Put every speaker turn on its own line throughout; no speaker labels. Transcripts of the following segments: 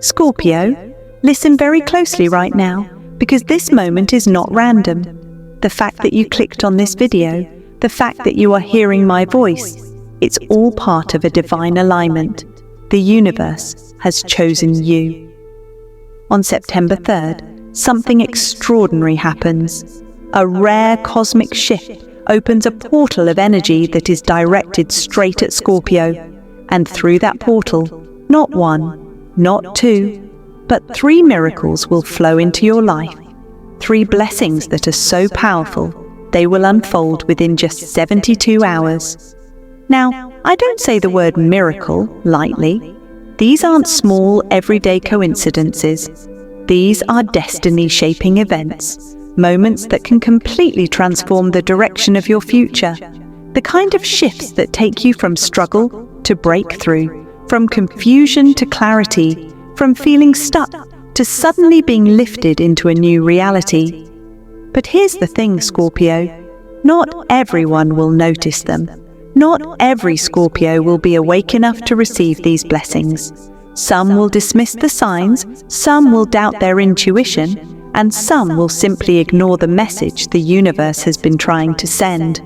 Scorpio, listen very closely right now, because this moment is not random. The fact that you clicked on this video, the fact that you are hearing my voice, it's all part of a divine alignment. The universe has chosen you. On September 3rd, something extraordinary happens. A rare cosmic shift opens a portal of energy that is directed straight at Scorpio. And through that portal, not one, not two, but 3 miracles will flow into your life. 3 blessings that are so powerful, they will unfold within just 72 hours. Now, I don't say the word miracle lightly. These aren't small, everyday coincidences. These are destiny-shaping events, moments that can completely transform the direction of your future. The kind of shifts that take you from struggle to breakthrough, from confusion to clarity, from feeling stuck to suddenly being lifted into a new reality. But here's the thing, Scorpio. Not everyone will notice them. Not every Scorpio will be awake enough to receive these blessings. Some will dismiss the signs, some will doubt their intuition, and some will simply ignore the message the universe has been trying to send.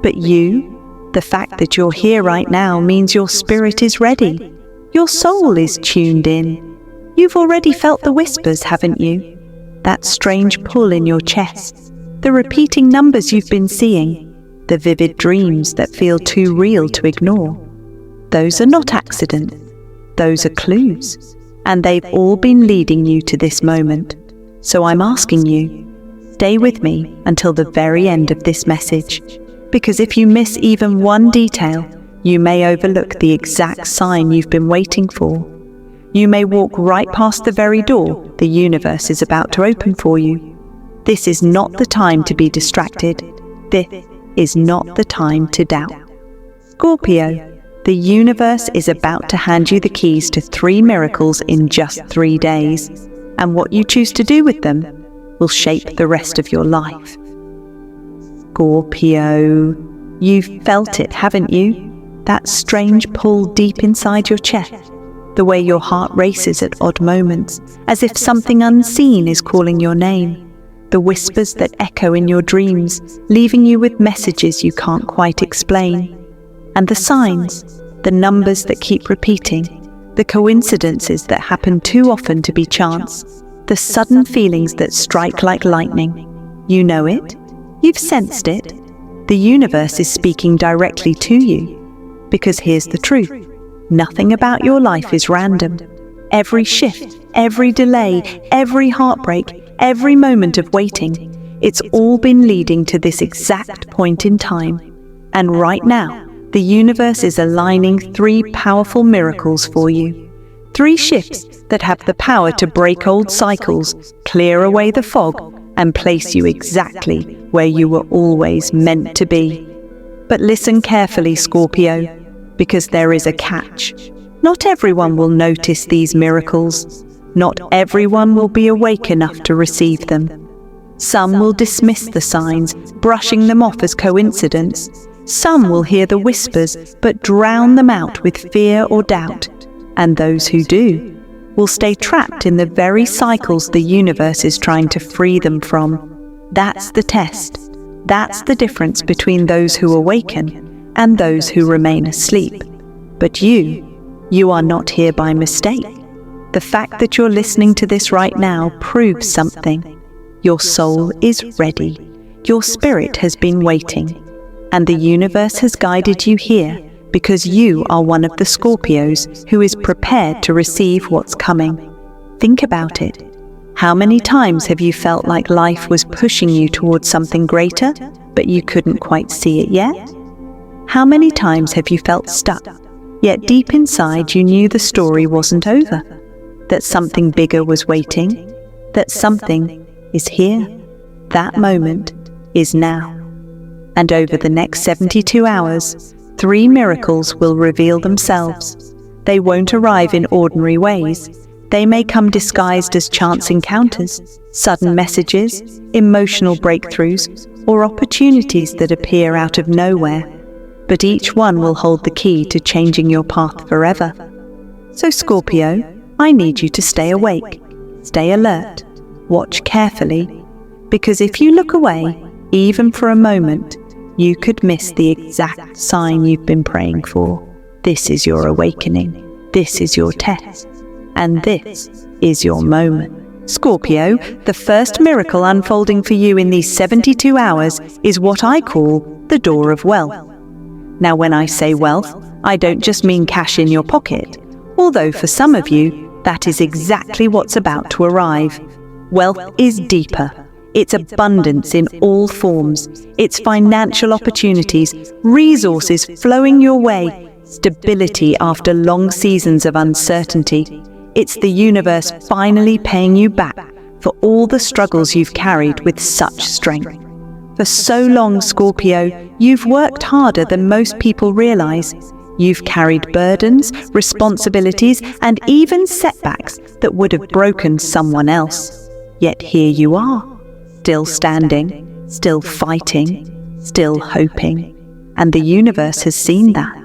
But you, the fact that you're here right now means your spirit is ready. Your soul is tuned in. You've already felt the whispers, haven't you? That strange pull in your chest, the repeating numbers you've been seeing, the vivid dreams that feel too real to ignore. Those are not accidents. Those are clues. And they've all been leading you to this moment. So I'm asking you, stay with me until the very end of this message. Because if you miss even one detail, you may overlook the exact sign you've been waiting for. You may walk right past the very door the universe is about to open for you. This is not the time to be distracted. This is not the time to doubt. Scorpio, the universe is about to hand you the keys to 3 miracles in just 3 days, and what you choose to do with them will shape the rest of your life. Scorpio, you've felt it, haven't you? That strange pull deep inside your chest, the way your heart races at odd moments, as if something unseen is calling your name. The whispers that echo in your dreams, leaving you with messages you can't quite explain. And the signs, the numbers that keep repeating, the coincidences that happen too often to be chance, the sudden feelings that strike like lightning. You know it. You've sensed it. The universe is speaking directly to you. Because here's the truth. Nothing about your life is random. Every shift, every delay, every heartbreak, every moment of waiting, it's all been leading to this exact point in time. And right now, the universe is aligning 3 powerful miracles for you. 3 shifts that have the power to break old cycles, clear away the fog, and place you exactly where you were always meant to be. But listen carefully, Scorpio, because there is a catch. Not everyone will notice these miracles. Not everyone will be awake enough to receive them. Some will dismiss the signs, brushing them off as coincidence. Some will hear the whispers, but drown them out with fear or doubt. And those who do will stay trapped in the very cycles the universe is trying to free them from. That's the test. That's the difference between those who awaken and those who remain asleep. But you are not here by mistake. The fact that you're listening to this right now proves something. Your soul is ready. Your spirit has been waiting. And the universe has guided you here because you are one of the Scorpios who is prepared to receive what's coming. Think about it. How many times have you felt like life was pushing you towards something greater, but you couldn't quite see it yet? How many times have you felt stuck, yet deep inside you knew the story wasn't over? That something bigger was waiting, that something is here. That moment is now. And over the next 72 hours, 3 miracles will reveal themselves. They won't arrive in ordinary ways. They may come disguised as chance encounters, sudden messages, emotional breakthroughs, or opportunities that appear out of nowhere. But each one will hold the key to changing your path forever. So Scorpio, I need you to stay awake, stay alert, watch carefully, because if you look away, even for a moment, you could miss the exact sign you've been praying for. This is your awakening, this is your test, and this is your moment. Scorpio, the first miracle unfolding for you in these 72 hours is what I call the door of wealth. Now, when I say wealth, I don't just mean cash in your pocket, although for some of you, that is exactly what's about to arrive. Wealth is deeper. It's abundance in all forms. It's financial opportunities, resources flowing your way, stability after long seasons of uncertainty. It's the universe finally paying you back for all the struggles you've carried with such strength. For so long, Scorpio, you've worked harder than most people realize. You've carried burdens, responsibilities, and even setbacks that would have broken someone else. Yet here you are, still standing, still fighting, still hoping. And the universe has seen that.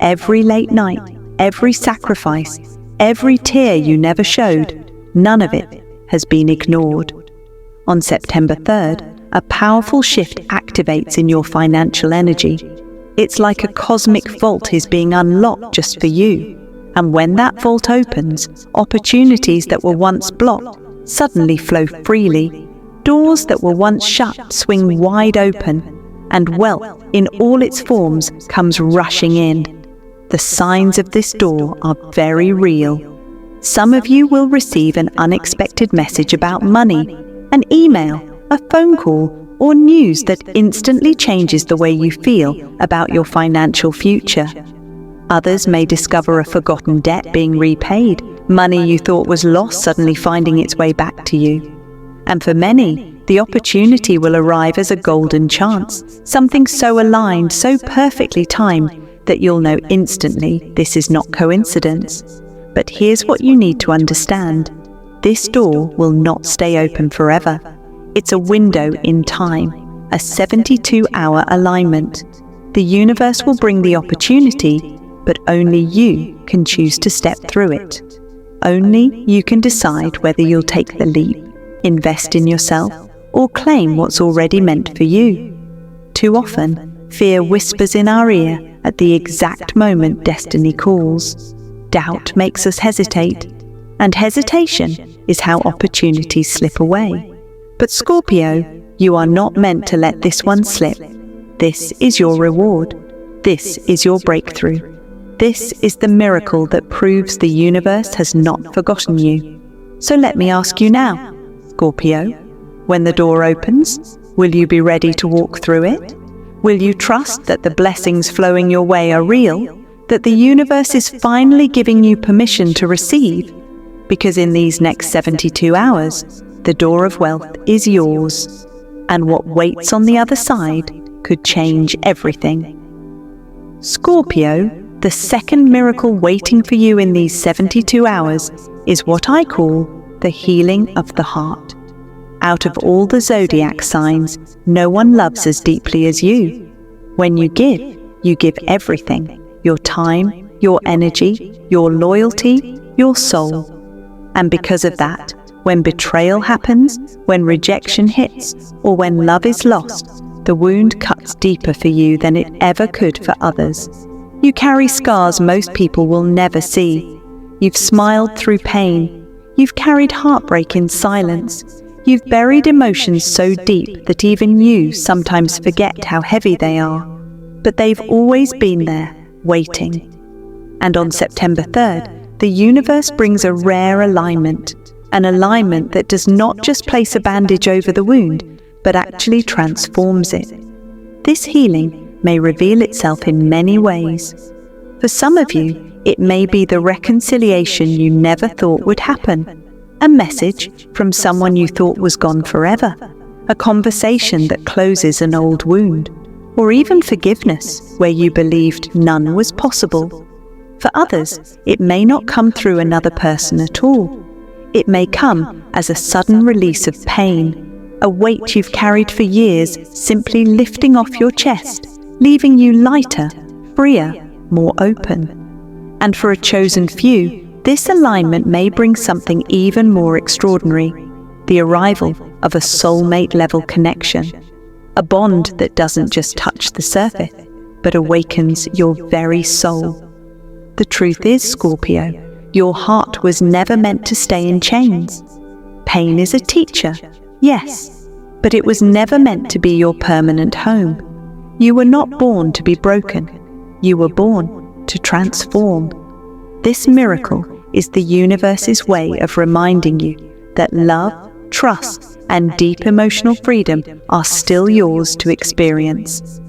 Every late night, every sacrifice, every tear you never showed, none of it has been ignored. On September 3rd, a powerful shift activates in your financial energy. It's like a cosmic vault is being unlocked just for you. And when that vault opens, opportunities that were once blocked suddenly flow freely. Doors that were once shut swing wide open, and wealth in all its forms comes rushing in. The signs of this door are very real. Some of you will receive an unexpected message about money, an email, a phone call, or news that instantly changes the way you feel about your financial future. Others may discover a forgotten debt being repaid, money you thought was lost suddenly finding its way back to you. And for many, the opportunity will arrive as a golden chance, something so aligned, so perfectly timed, that you'll know instantly this is not coincidence. But here's what you need to understand. This door will not stay open forever. It's a window in time, a 72-hour alignment. The universe will bring the opportunity, but only you can choose to step through it. Only you can decide whether you'll take the leap, invest in yourself, or claim what's already meant for you. Too often, fear whispers in our ear at the exact moment destiny calls. Doubt makes us hesitate, and hesitation is how opportunities slip away. But Scorpio, you are not meant to let this one slip. This is your reward. This is your breakthrough. This is the miracle that proves the universe has not forgotten you. So let me ask you now, Scorpio, when the door opens, will you be ready to walk through it? Will you trust that the blessings flowing your way are real, that the universe is finally giving you permission to receive? Because in these next 72 hours, the door of wealth is yours, and what waits on the other side could change everything. Scorpio, the second miracle waiting for you in these 72 hours is what I call the healing of the heart. Out of all the zodiac signs, no one loves as deeply as you. When you give everything, your time, your energy, your loyalty, your soul. And because of that, when betrayal happens, when rejection hits, or when love is lost, the wound cuts deeper for you than it ever could for others. You carry scars most people will never see. You've smiled through pain. You've carried heartbreak in silence. You've buried emotions so deep that even you sometimes forget how heavy they are. But they've always been there, waiting. And on September 3rd, the universe brings a rare alignment, an alignment that does not just place a bandage over the wound, but actually transforms it. This healing may reveal itself in many ways. For some of you, it may be the reconciliation you never thought would happen, a message from someone you thought was gone forever, a conversation that closes an old wound, or even forgiveness where you believed none was possible. For others, it may not come through another person at all. It may come as a sudden release of pain, a weight you've carried for years simply lifting off your chest, leaving you lighter, freer, more open. And for a chosen few, This alignment may bring something even more extraordinary, the arrival of a soulmate-level connection, a bond that doesn't just touch the surface, but awakens your very soul. The truth is, Scorpio, your heart was never meant to stay in chains. Pain is a teacher, yes, but it was never meant to be your permanent home. You were not born to be broken. You were born to transform. This miracle is the universe's way of reminding you that love, trust, and deep emotional freedom are still yours to experience.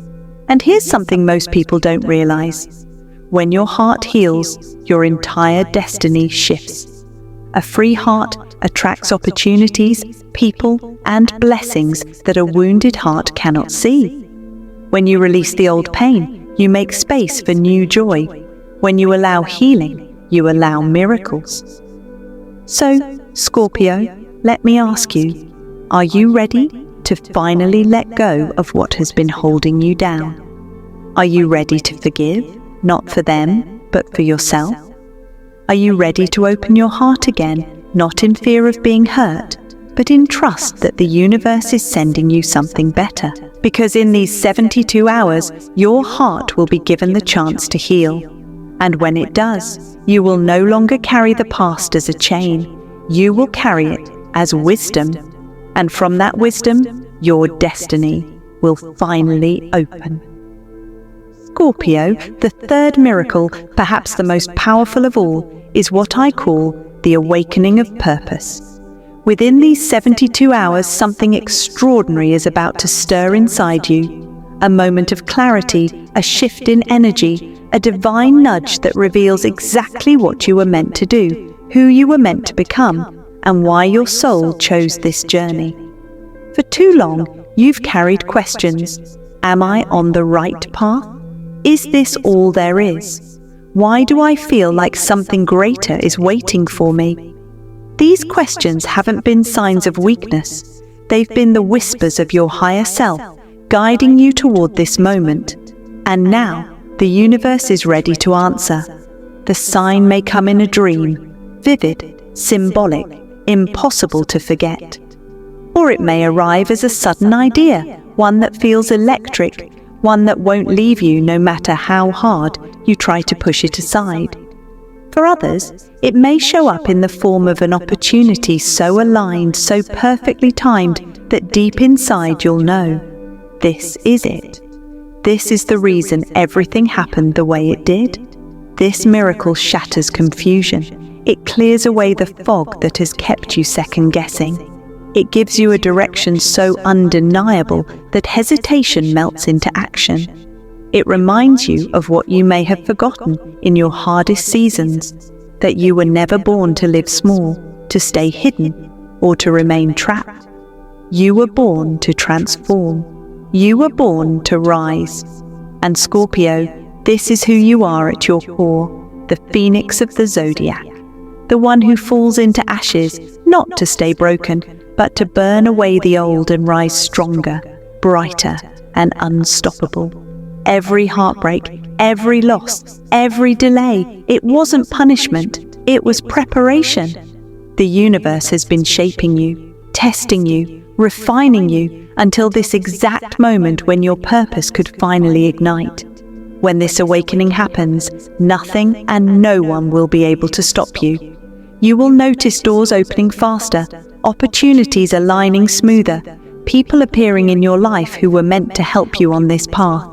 And here's something most people don't realize. When your heart heals, your entire destiny shifts. A free heart attracts opportunities, people, and blessings that a wounded heart cannot see. When you release the old pain, you make space for new joy. When you allow healing, you allow miracles. So, Scorpio, let me ask you, are you ready to finally let go of what has been holding you down? Are you ready to forgive, not for them, but for yourself? Are you ready to open your heart again, not in fear of being hurt, but in trust that the universe is sending you something better? Because in these 72 hours, your heart will be given the chance to heal. And when it does, you will no longer carry the past as a chain. You will carry it as wisdom. And from that wisdom, your destiny will finally open. Scorpio, the third miracle, perhaps the most powerful of all, is what I call the awakening of purpose. Within these 72 hours, something extraordinary is about to stir inside you. A moment of clarity, a shift in energy, a divine nudge that reveals exactly what you were meant to do, who you were meant to become, and why your soul chose this journey. For too long, you've carried questions. Am I on the right path? Is this all there is? Why do I feel like something greater is waiting for me? These questions haven't been signs of weakness. They've been the whispers of your higher self, guiding you toward this moment. And now, the universe is ready to answer. The sign may come in a dream, vivid, symbolic, impossible to forget. Or it may arrive as a sudden idea, one that feels electric, one that won't leave you no matter how hard you try to push it aside. For others, it may show up in the form of an opportunity so aligned, so perfectly timed, that deep inside you'll know, this is it. This is the reason everything happened the way it did. This miracle shatters confusion. It clears away the fog that has kept you second-guessing. It gives you a direction so undeniable that hesitation melts into action. It reminds you of what you may have forgotten in your hardest seasons, that you were never born to live small, to stay hidden, or to remain trapped. You were born to transform. You were born to rise. And Scorpio, this is who you are at your core, the phoenix of the zodiac, the one who falls into ashes, not to stay broken, but to burn away the old and rise stronger, brighter, and unstoppable. Every heartbreak, every loss, every delay, it wasn't punishment, it was preparation. The universe has been shaping you, testing you, refining you, until this exact moment when your purpose could finally ignite. When this awakening happens, nothing and no one will be able to stop you. You will notice doors opening faster, opportunities aligning smoother, people appearing in your life who were meant to help you on this path.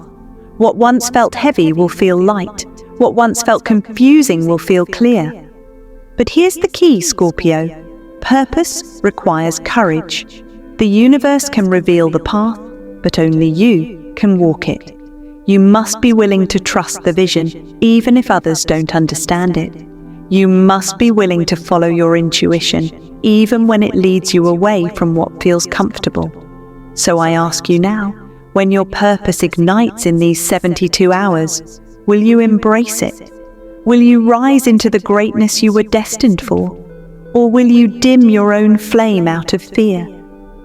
What once felt heavy will feel light. What once felt confusing will feel clear. But here's the key, Scorpio. Purpose requires courage. The universe can reveal the path, but only you can walk it. You must be willing to trust the vision, even if others don't understand it. You must be willing to follow your intuition, even when it leads you away from what feels comfortable. So I ask you now, when your purpose ignites in these 72 hours, will you embrace it? Will you rise into the greatness you were destined for? Or will you dim your own flame out of fear?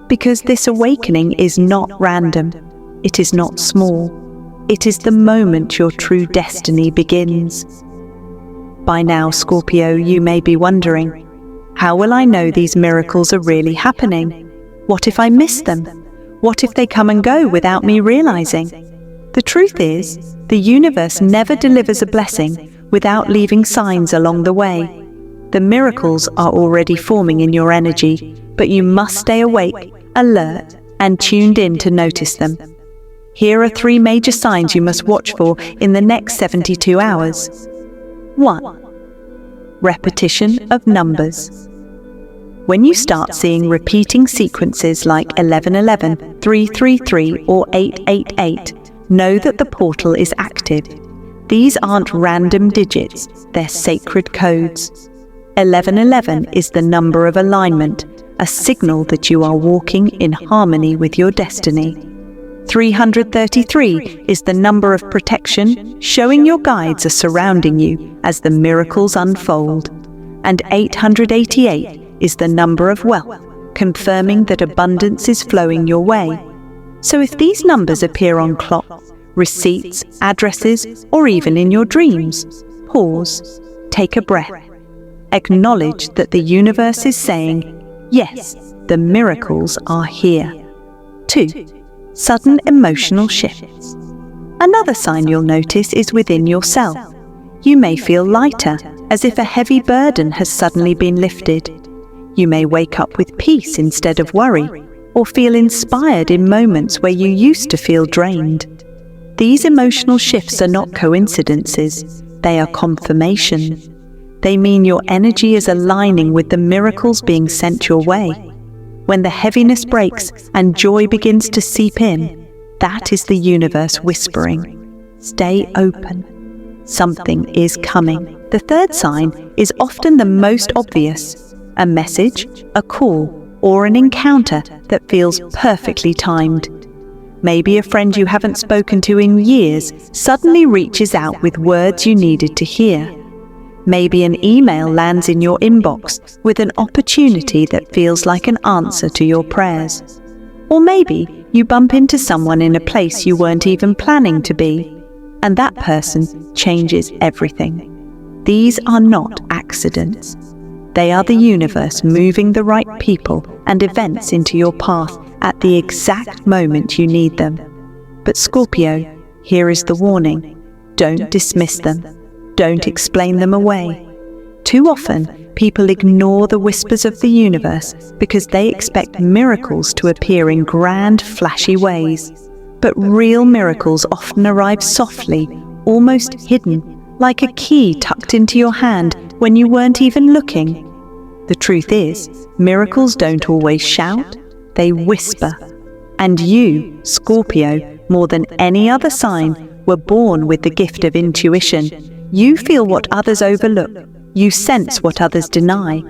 Because this awakening is not random. It is not small. It is the moment your true destiny begins. By now, Scorpio, you may be wondering, how will I know these miracles are really happening? What if I miss them? What if they come and go without me realizing? The truth is, the universe never delivers a blessing without leaving signs along the way. The miracles are already forming in your energy, but you must stay awake, alert, and tuned in to notice them. Here are 3 major signs you must watch for in the next 72 hours. 1. Repetition of numbers. When you start seeing repeating sequences like 1111, 333, or 888, know that the portal is active. These aren't random digits, they're sacred codes. 1111 is the number of alignment, a signal that you are walking in harmony with your destiny. 333 is the number of protection, showing your guides are surrounding you as the miracles unfold. And 888 is the number of wealth, confirming that abundance is flowing your way. So if these numbers appear on clocks, receipts, addresses, or even in your dreams, pause, take a breath. Acknowledge that the universe is saying, yes, the miracles are here. 2. Sudden emotional shifts. Another sign you'll notice is within yourself. You may feel lighter, as if a heavy burden has suddenly been lifted. You may wake up with peace instead of worry, or feel inspired in moments where you used to feel drained. These emotional shifts are not coincidences, they are confirmation. They mean your energy is aligning with the miracles being sent your way. When the heaviness breaks and joy begins to seep in, that is the universe whispering, stay open. Something is coming. The 3rd sign is often the most obvious, a message, a call, or an encounter that feels perfectly timed. Maybe a friend you haven't spoken to in years suddenly reaches out with words you needed to hear. Maybe an email lands in your inbox with an opportunity that feels like an answer to your prayers. Or maybe you bump into someone in a place you weren't even planning to be, and that person changes everything. These are not accidents. They are the universe moving the right people and events into your path at the exact moment you need them. But Scorpio, here is the warning. Don't dismiss them. Don't explain them away. Too often, people ignore the whispers of the universe because they expect miracles to appear in grand, flashy ways. But real miracles often arrive softly, almost hidden, like a key tucked into your hand when you weren't even looking. The truth is, miracles don't always shout, they whisper. And you, Scorpio, more than any other sign, were born with the gift of intuition. You feel what others overlook. You sense what others deny.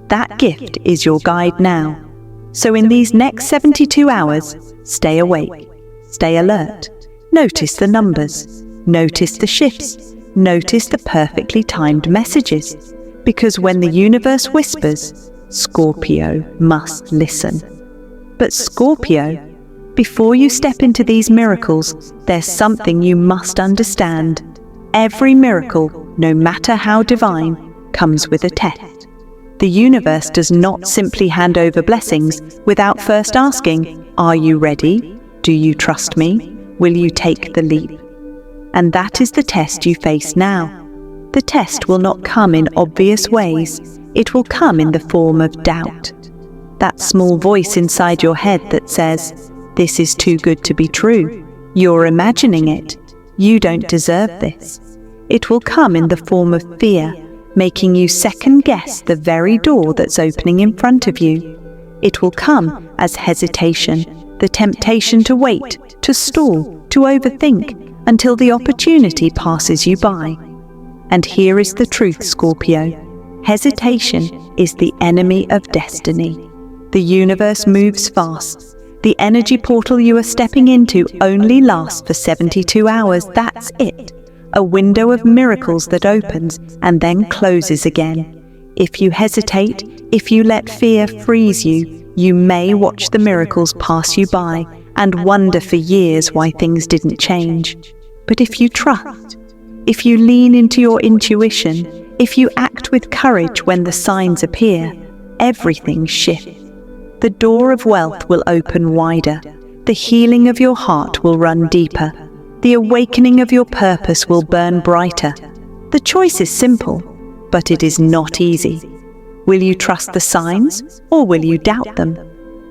That gift is your guide now. So in these next 72 hours, stay awake, stay alert. Notice the numbers. Notice the shifts. Notice the perfectly timed messages. Because when the universe whispers, Scorpio must listen. But Scorpio, before you step into these miracles, there's something you must understand. Every miracle, no matter how divine, comes with a test. The universe does not simply hand over blessings without first asking, are you ready? Do you trust me? Will you take the leap? And that is the test you face now. The test will not come in obvious ways. It will come in the form of doubt. That small voice inside your head that says, this is too good to be true. You're imagining it. You don't deserve this. It will come in the form of fear, making you second-guess the very door that's opening in front of you. It will come as hesitation, the temptation to wait, to stall, to overthink, until the opportunity passes you by. And here is the truth, Scorpio. Hesitation is the enemy of destiny. The universe moves fast. The energy portal you are stepping into only lasts for 72 hours, that's it. A window of miracles that opens and then closes again. If you hesitate, if you let fear freeze you, you may watch the miracles pass you by and wonder for years why things didn't change. But if you trust, if you lean into your intuition, If you act with courage when the signs appear, everything shifts. The door of wealth will open wider. The healing of your heart will run deeper. The awakening of your purpose will burn brighter. The choice is simple, but it is not easy. Will you trust the signs, or will you doubt them?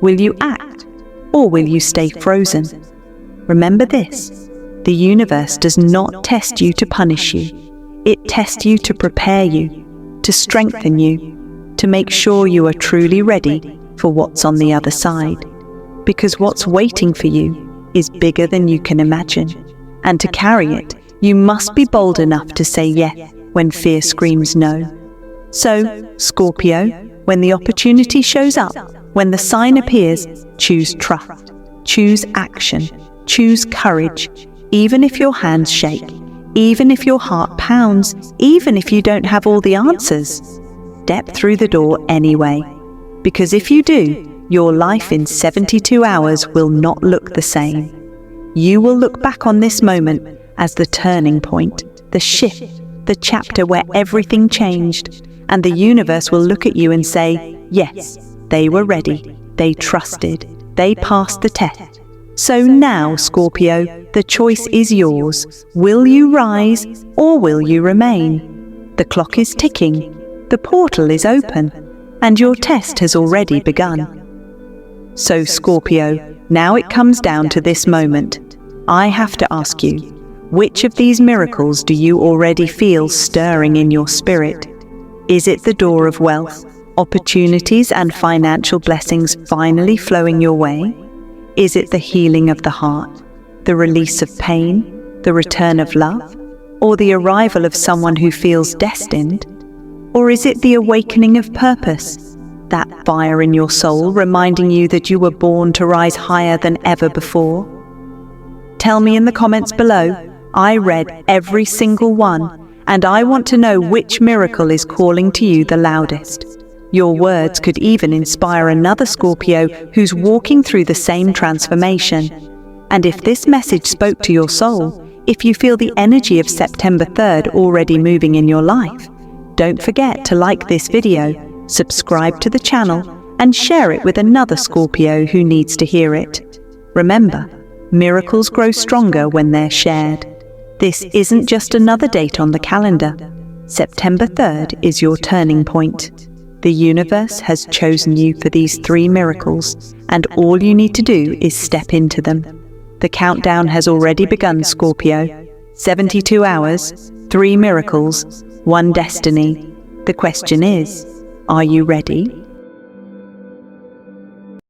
Will you act, or will you stay frozen? Remember this: the universe does not test you to punish you. It tests you to prepare you, to strengthen you, to make sure you are truly ready for what's on the other side. Because what's waiting for you is bigger than you can imagine. And to carry it, you must be bold enough to say yes when fear screams no. So, Scorpio, when the opportunity shows up, when the sign appears, choose trust, choose action, choose courage, even if your hands shake, even if your heart pounds, even if you don't have all the answers. Step through the door anyway, because if you do, your life in 72 hours will not look the same. You will look back on this moment as the turning point, the shift, the chapter where everything changed, and the universe will look at you and say, yes, they were ready, they trusted, they passed the test. So now, Scorpio, the choice is yours. Will you rise or will you remain? The clock is ticking, the portal is open, and your test has already begun. So, Scorpio, now it comes down to this moment. I have to ask you, which of these miracles do you already feel stirring in your spirit? Is it the door of wealth, opportunities and financial blessings finally flowing your way? Is it the healing of the heart, the release of pain, the return of love, or the arrival of someone who feels destined? Or is it the awakening of purpose, that fire in your soul reminding you that you were born to rise higher than ever before? Tell me in the comments below. I read every single one, and I want to know which miracle is calling to you the loudest. Your words could even inspire another Scorpio who's walking through the same transformation. And if this message spoke to your soul, if you feel the energy of September 3rd already moving in your life, don't forget to like this video, subscribe to the channel, and share it with another Scorpio who needs to hear it. Remember, miracles grow stronger when they're shared. This isn't just another date on the calendar. September 3rd is your turning point. The universe has chosen you for these 3 miracles, and all you need to do is step into them. The countdown has already begun, Scorpio. 72 hours, 3 miracles, 1 destiny. The question is, are you ready?